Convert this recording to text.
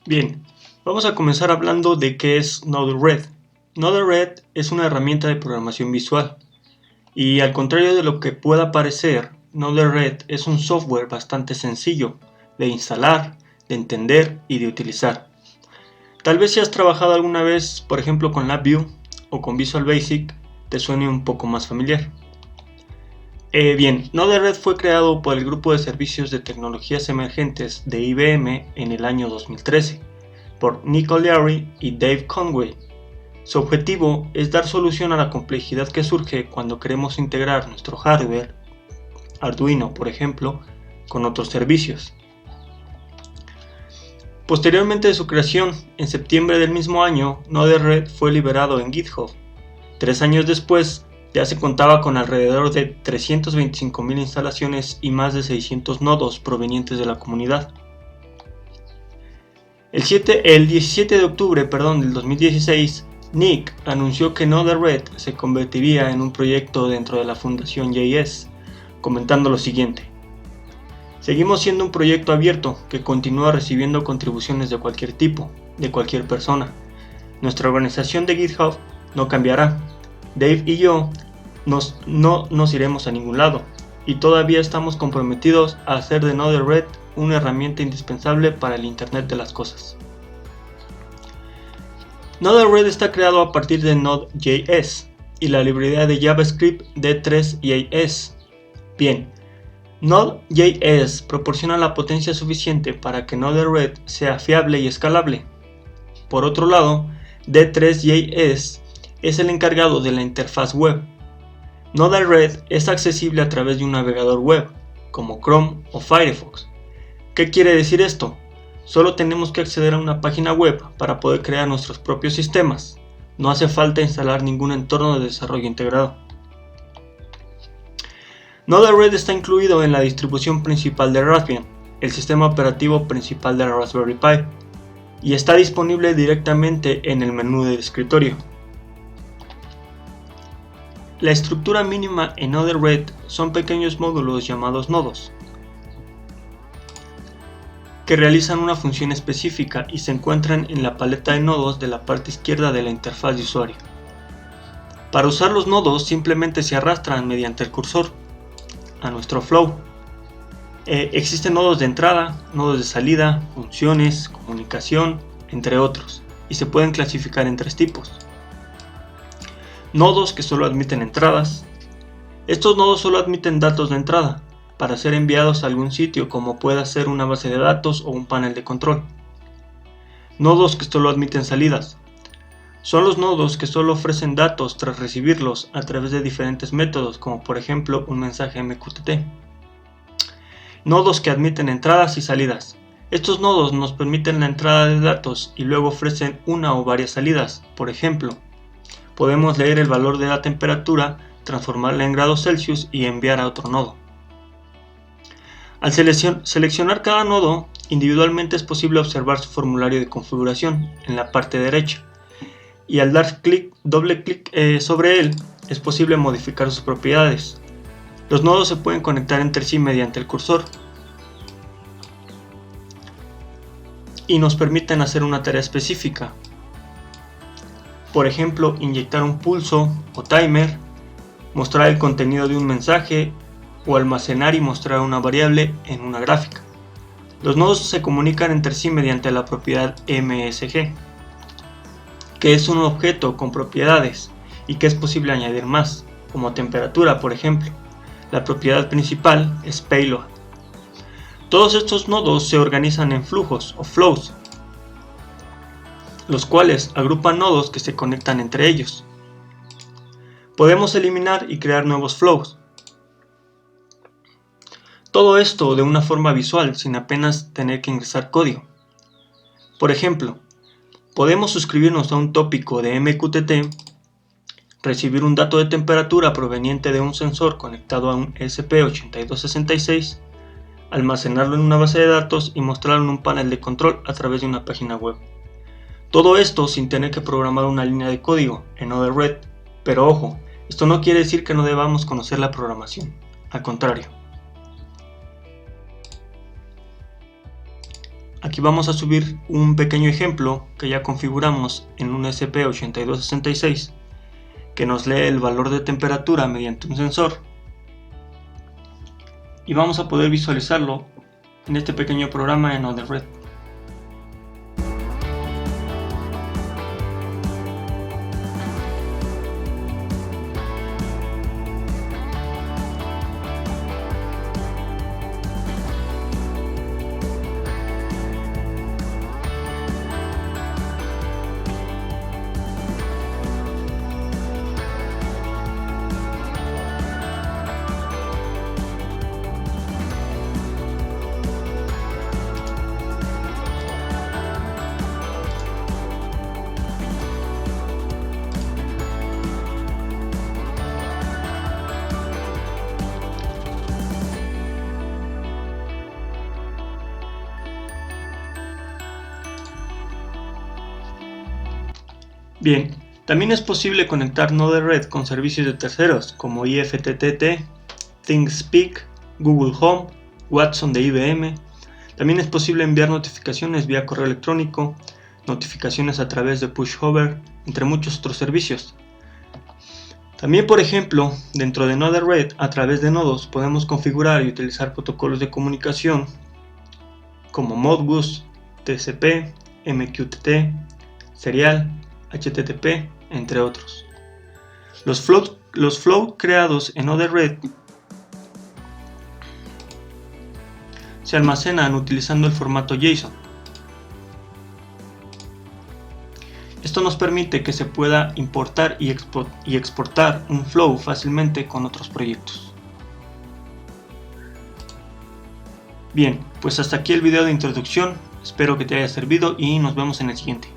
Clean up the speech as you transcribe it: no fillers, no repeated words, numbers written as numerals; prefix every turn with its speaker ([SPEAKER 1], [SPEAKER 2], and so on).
[SPEAKER 1] Bien, vamos a comenzar hablando de qué es Node-RED. Node-RED es una herramienta de programación visual y al contrario de lo que pueda parecer, Node-RED es un software bastante sencillo de instalar, de entender y de utilizar. Tal vez si has trabajado alguna vez, por ejemplo, con LabVIEW o con Visual Basic, te suene un poco más familiar. Bien, Node-RED fue creado por el Grupo de Servicios de Tecnologías Emergentes de IBM en el año 2013, por Nick O'Leary y Dave Conway. Su objetivo es dar solución a la complejidad que surge cuando queremos integrar nuestro hardware, Arduino por ejemplo, con otros servicios. Posteriormente de su creación, en septiembre del mismo año, Node-RED fue liberado en GitHub. 3 años después, ya se contaba con alrededor de 325.000 instalaciones y más de 600 nodos provenientes de la comunidad. El 17 de octubre del 2016, Nick anunció que Node-RED se convertiría en un proyecto dentro de la Fundación JS, comentando lo siguiente: seguimos siendo un proyecto abierto que continúa recibiendo contribuciones de cualquier tipo, de cualquier persona. Nuestra organización de GitHub no cambiará. Dave y yo no nos iremos a ningún lado, y todavía estamos comprometidos a hacer de Node-RED una herramienta indispensable para el Internet de las cosas. Node-RED está creado a partir de Node.js y la librería de JavaScript D3.js. Bien, Node.js proporciona la potencia suficiente para que Node-RED sea fiable y escalable. Por otro lado, D3.js es el encargado de la interfaz web. Node-RED es accesible a través de un navegador web, como Chrome o Firefox. ¿Qué quiere decir esto? Solo tenemos que acceder a una página web para poder crear nuestros propios sistemas. No hace falta instalar ningún entorno de desarrollo integrado. Node-RED está incluido en la distribución principal de Raspbian, el sistema operativo principal de la Raspberry Pi, y está disponible directamente en el menú del escritorio. La estructura mínima en Node-RED son pequeños módulos llamados nodos, que realizan una función específica y se encuentran en la paleta de nodos de la parte izquierda de la interfaz de usuario. Para usar los nodos simplemente se arrastran mediante el cursor a nuestro flow. Existen nodos de entrada, nodos de salida, funciones, comunicación, entre otros, y se pueden clasificar en 3 tipos. Nodos que solo admiten entradas. Estos nodos solo admiten datos de entrada para ser enviados a algún sitio, como pueda ser una base de datos o un panel de control. Nodos que solo admiten salidas. Son los nodos que solo ofrecen datos tras recibirlos a través de diferentes métodos, como por ejemplo un mensaje MQTT. Nodos que admiten entradas y salidas. Estos nodos nos permiten la entrada de datos y luego ofrecen una o varias salidas. Por ejemplo, podemos leer el valor de la temperatura, transformarla en grados Celsius y enviar a otro nodo. Al seleccionar cada nodo, individualmente es posible observar su formulario de configuración en la parte derecha, y al dar doble clic sobre él, es posible modificar sus propiedades. Los nodos se pueden conectar entre sí mediante el cursor y nos permiten hacer una tarea específica. Por ejemplo, inyectar un pulso o timer, mostrar el contenido de un mensaje o almacenar y mostrar una variable en una gráfica. Los nodos se comunican entre sí mediante la propiedad MSG, que es un objeto con propiedades y que es posible añadir más, como temperatura por ejemplo. La propiedad principal es payload. Todos estos nodos se organizan en flujos o flows, los cuales agrupan nodos que se conectan entre ellos. Podemos eliminar y crear nuevos flows. Todo esto de una forma visual sin apenas tener que ingresar código. Por ejemplo, podemos suscribirnos a un tópico de MQTT, recibir un dato de temperatura proveniente de un sensor conectado a un ESP8266, almacenarlo en una base de datos y mostrarlo en un panel de control a través de una página web. Todo esto sin tener que programar una línea de código en Node-RED, pero ojo, esto no quiere decir que no debamos conocer la programación, al contrario. Aquí vamos a subir un pequeño ejemplo que ya configuramos en un ESP8266 que nos lee el valor de temperatura mediante un sensor, y vamos a poder visualizarlo en este pequeño programa en Node-RED. Bien, también es posible conectar Node-RED con servicios de terceros como IFTTT, ThinkSpeak, Google Home, Watson de IBM. También es posible enviar notificaciones vía correo electrónico, notificaciones a través de PushOver, entre muchos otros servicios. También, por ejemplo, dentro de Node-RED, a través de nodos, podemos configurar y utilizar protocolos de comunicación como Modbus, TCP, MQTT, Serial, HTTP, entre otros. Los flows creados en Node-RED se almacenan utilizando el formato JSON. Esto nos permite que se pueda importar y exportar un flow fácilmente con otros proyectos. Bien, pues hasta aquí el video de introducción. Espero que te haya servido y nos vemos en el siguiente.